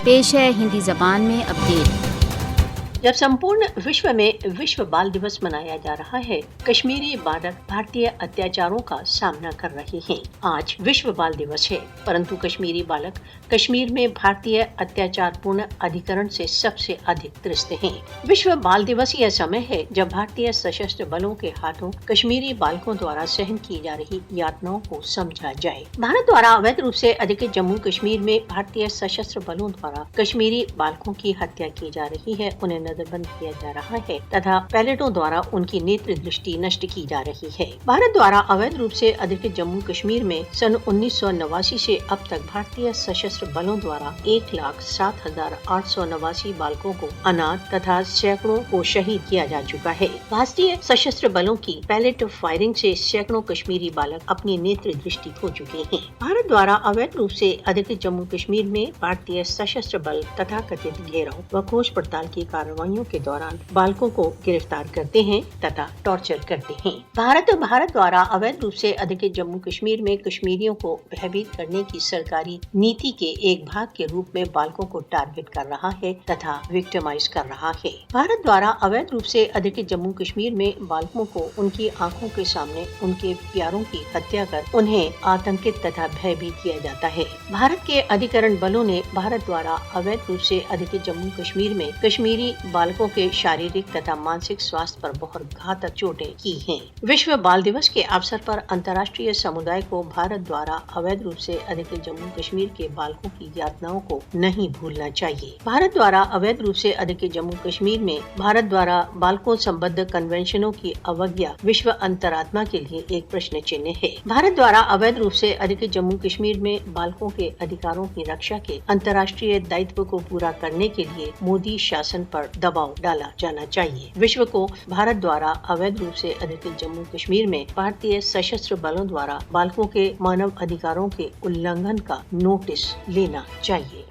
पेश है हिंदी जबान में अपडेट। जब संपूर्ण विश्व में विश्व बाल दिवस मनाया जा रहा है, कश्मीरी बालक भारतीय अत्याचारों का सामना कर रहे हैं। आज विश्व बाल दिवस है, परंतु कश्मीरी बालक कश्मीर में भारतीय अत्याचारपूर्ण अधिकरण से सबसे अधिक त्रस्त हैं। विश्व बाल दिवस यह समय है जब भारतीय सशस्त्र बलों के हाथों कश्मीरी बालकों द्वारा सहन की जा रही यातनाओं को समझा जाए। भारत द्वारा अवैध रूप से अधिकृत जम्मू कश्मीर में भारतीय सशस्त्र बलों द्वारा कश्मीरी बालकों की हत्या की जा रही है, उन्हें नजरबंद किया जा रहा है तथा पायलटों द्वारा उनकी नेत्र दृष्टि नष्ट की जा रही है। भारत द्वारा अवैध रूप से अधिकृत जम्मू कश्मीर में सन 1989 से अब तक भारतीय सशस्त्र बलों द्वारा 1,07,889 बालकों को अनाथ तथा सैकड़ों को शहीद किया जा चुका है। भारतीय सशस्त्र बलों की पैलेट फायरिंग से सैकड़ों कश्मीरी बालक अपनी नेत्र दृष्टि खो चुके हैं। भारत द्वारा अवैध रूप से अधिकृत जम्मू कश्मीर में भारतीय सशस्त्र बल तथा कथित घेराव व खोज पड़ताल की कार्रवाइयों के दौरान बालकों को गिरफ्तार करते हैं तथा टॉर्चर करते हैं। भारत द्वारा अवैध रूप से अधिकृत जम्मू कश्मीर में कश्मीरियों को भयभीत करने की सरकारी नीति के एक भाग के रूप में बालकों को टारगेट कर रहा है तथा विक्टिमाइज कर रहा है। भारत द्वारा अवैध रूप से अधिकृत जम्मू कश्मीर में बालकों को उनकी आंखों के सामने उनके प्यारों की हत्या कर उन्हें आतंकित तथा भयभीत किया जाता है। भारत के अधिकरण बलों ने भारत द्वारा अवैध रूप से अधिकृत जम्मू कश्मीर में कश्मीरी बालकों के शारीरिक तथा मानसिक स्वास्थ्य पर बहुत घातक चोटें की हैं। विश्व बाल दिवस के अवसर पर अंतर्राष्ट्रीय समुदाय को भारत द्वारा अवैध रूप से अधिकृत जम्मू कश्मीर के बालकों की यातनाओं को नहीं भूलना चाहिए। भारत द्वारा अवैध रूप से अधिकृत जम्मू कश्मीर में भारत द्वारा बालकों संबद्ध कन्वेंशनों की अवज्ञा विश्व अंतरात्मा के लिए एक प्रश्न चिन्ह है। भारत द्वारा अवैध रूप से अधिकृत जम्मू कश्मीर में बालकों के अधिकारों की रक्षा के अंतर्राष्ट्रीय दायित्व को पूरा करने के लिए मोदी शासन पर दबाव डाला जाना चाहिए। विश्व को भारत द्वारा अवैध रूप से अधिकृत जम्मू कश्मीर में भारतीय सशस्त्र बलों द्वारा बालकों के मानव अधिकारों के उल्लंघन का नोटिस लेना चाहिए।